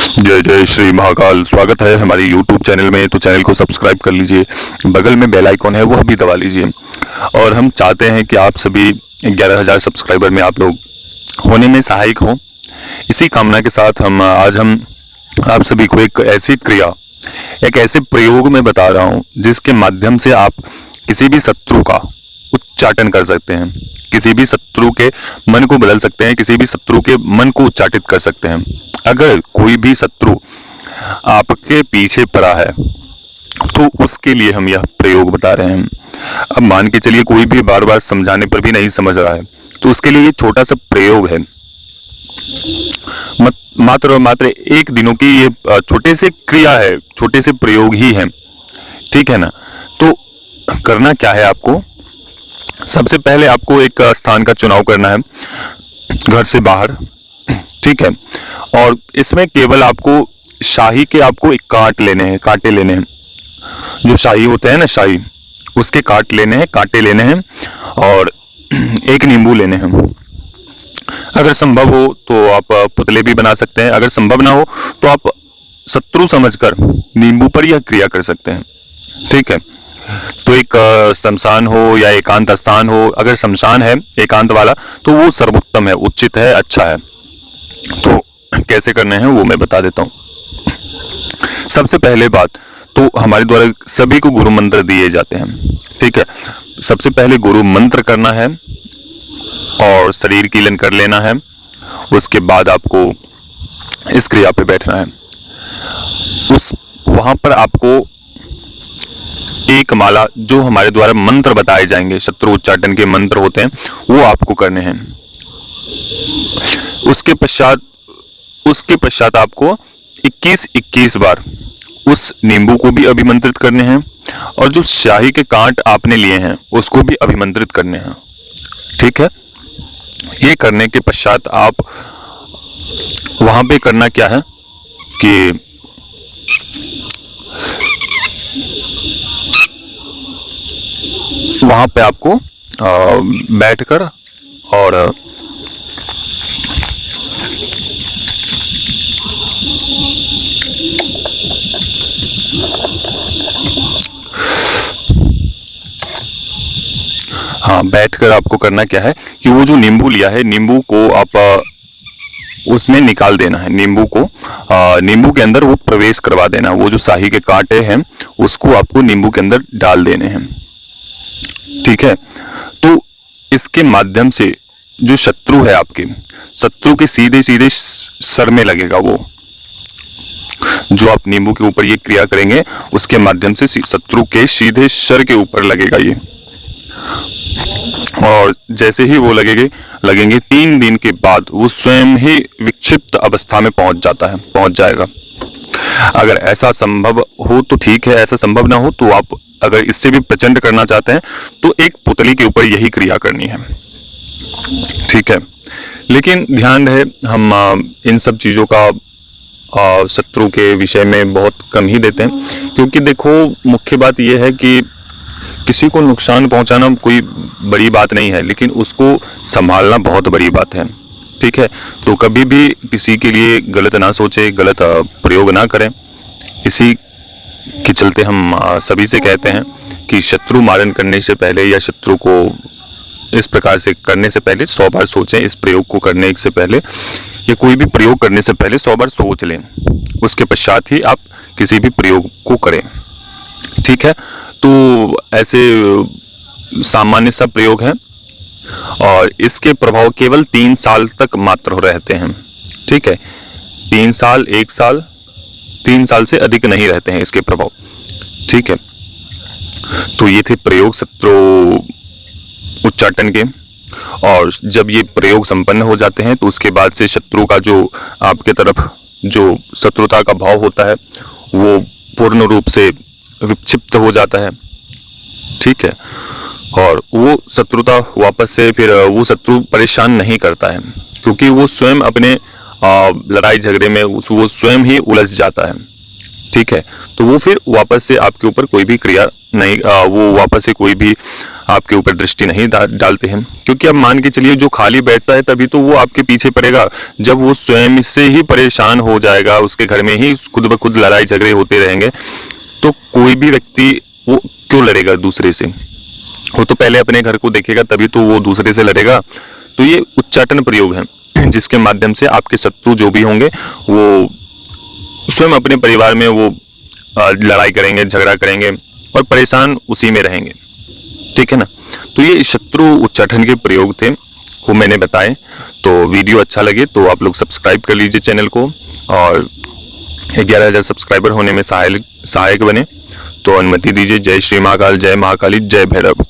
जय जय श्री महाकाल। स्वागत है हमारे YouTube चैनल में। तो चैनल को सब्सक्राइब कर लीजिए, बगल में बेल आइकॉन है वह भी दबा लीजिए। और हम चाहते हैं कि आप सभी 11,000 सब्सक्राइबर में आप लोग होने में सहायक हो। इसी कामना के साथ आज हम आप सभी को एक ऐसी क्रिया, एक ऐसे प्रयोग में बता रहा हूँ जिसके माध्यम से आप किसी भी शत्रु का उच्चाटन कर सकते हैं, किसी भी शत्रु के मन को बदल सकते हैं, किसी भी शत्रु के मन को उच्चाटित कर सकते हैं। अगर कोई भी शत्रु आपके पीछे पड़ा है तो उसके लिए हम यह प्रयोग बता रहे हैं। अब मान के चलिए कोई भी बार बार समझाने पर भी नहीं समझ रहा है तो उसके लिए ये छोटा सा प्रयोग है। मात्र और मात्र 1 दिनों की ये छोटे से क्रिया है, छोटे से प्रयोग ही है, ठीक है ना। तो करना क्या है, आपको सबसे पहले आपको एक स्थान का चुनाव करना है घर से बाहर, ठीक है। और इसमें केवल आपको शाही के आपको एक कांटे लेने हैं। जो शाही होते हैं ना, शाही, उसके कांटे लेने हैं और एक नींबू लेने हैं। अगर संभव हो तो आप पुतले भी बना सकते हैं, अगर संभव ना हो तो आप शत्रु समझकर नींबू पर यह क्रिया कर सकते हैं, ठीक है। तो एक शमशान हो या एकांत स्थान हो, अगर शमशान है एकांत वाला तो वो सर्वोत्तम है, उचित है, अच्छा है। तो कैसे करने हैं वो मैं बता देता हूँ। सबसे पहले बात तो हमारे द्वारा सभी को गुरु मंत्र दिए जाते हैं, ठीक है। सबसे पहले गुरु मंत्र करना है और शरीर कीलन कर लेना है। उसके बाद आपको इस क्रिया पे बैठना है। वहां पर आपको एक माला, जो हमारे द्वारा मंत्र बताए जाएंगे, शत्रु उच्चाटन के मंत्र होते हैं, वो आपको करने हैं। उसके पश्चात आपको 21 बार उस नींबू को भी अभिमंत्रित करने हैं और जो शाही के कांट आपने लिए हैं उसको भी अभिमंत्रित करने हैं, ठीक है। ये करने के पश्चात आप वहां पे करना क्या है कि वहां पे आपको बैठकर और बैठकर आपको करना क्या है कि वो जो नींबू लिया है, नींबू को आप उसमें निकाल देना है। नींबू के अंदर वो प्रवेश करवा देना। वो जो शाही के कांटे हैं उसको आपको नींबू के अंदर डाल देने हैं, ठीक है। तो इसके माध्यम से जो शत्रु है, आपके शत्रु के सीधे सीधे सर में लगेगा। वो जो आप नींबू के ऊपर ये क्रिया करेंगे उसके माध्यम से शत्रु के सीधे सर के ऊपर लगेगा ये। और जैसे ही वो लगेंगे 3 दिन के बाद वो स्वयं ही विक्षिप्त अवस्था में पहुंच जाएगा। अगर ऐसा संभव हो तो ठीक है, ऐसा संभव ना हो तो आप अगर इससे भी प्रचंड करना चाहते हैं तो एक पुतली के ऊपर यही क्रिया करनी है, ठीक है। लेकिन ध्यान रहे, हम इन सब चीजों का शत्रु के विषय में बहुत कम ही देते हैं, क्योंकि देखो मुख्य बात यह है कि किसी को नुकसान पहुंचाना कोई बड़ी बात नहीं है, लेकिन उसको संभालना बहुत बड़ी बात है, ठीक है। तो कभी भी किसी के लिए गलत ना सोचे, गलत प्रयोग ना करें। इसी के चलते हम सभी से कहते हैं कि शत्रु मारन करने से पहले या शत्रु को इस प्रकार से करने से पहले 100 बार सोचें। इस प्रयोग को करने से पहले या कोई भी प्रयोग करने से पहले 100 बार सोच लें, उसके पश्चात ही आप किसी भी प्रयोग को करें, ठीक है। तो ऐसे सामान्य सा प्रयोग है और इसके प्रभाव केवल 3 साल तक मात्र रहते हैं, ठीक है। 3 साल, 1 साल, 3 साल से अधिक नहीं रहते हैं इसके प्रभाव, ठीक है। तो ये थे प्रयोग शत्रु उच्चाटन के। और जब ये प्रयोग संपन्न हो जाते हैं तो उसके बाद से शत्रु का जो आपके तरफ जो शत्रुता का भाव होता है वो पूर्ण रूप से विक्षिप्त हो जाता है, ठीक है। और वो शत्रुता वापस से फिर वो शत्रु परेशान नहीं करता है, क्योंकि वो स्वयं अपने लड़ाई झगड़े में वो स्वयं ही उलझ जाता है, ठीक है। तो वो फिर वापस से आपके ऊपर कोई भी क्रिया नहीं, वो वापस से कोई भी आपके ऊपर दृष्टि नहीं डालते हैं, क्योंकि अब मान के चलिए जो खाली बैठता है तभी तो वो आपके पीछे पड़ेगा। जब वो स्वयं से ही परेशान हो जाएगा, उसके घर में ही खुद ब खुद लड़ाई झगड़े होते रहेंगे, तो कोई भी व्यक्ति वो क्यों लड़ेगा दूसरे से? वो तो पहले अपने घर को देखेगा तभी तो वो दूसरे से लड़ेगा। तो ये उच्चाटन प्रयोग है जिसके माध्यम से आपके शत्रु जो भी होंगे वो स्वयं अपने परिवार में वो लड़ाई करेंगे, झगड़ा करेंगे और परेशान उसी में रहेंगे। ठीक है ना? तो ये शत्रु उच्चाटन के प्रयोग थे, वो मैंने बताए। तो वीडियो अच्छा लगे तो आप लोग सब्सक्राइब कर लीजिए चैनल को, और 11,000 सब्सक्राइबर होने में सहायक बने। तो अनुमति दीजिए। जय श्री महाकाल, जय महाकाली, जय भैरव।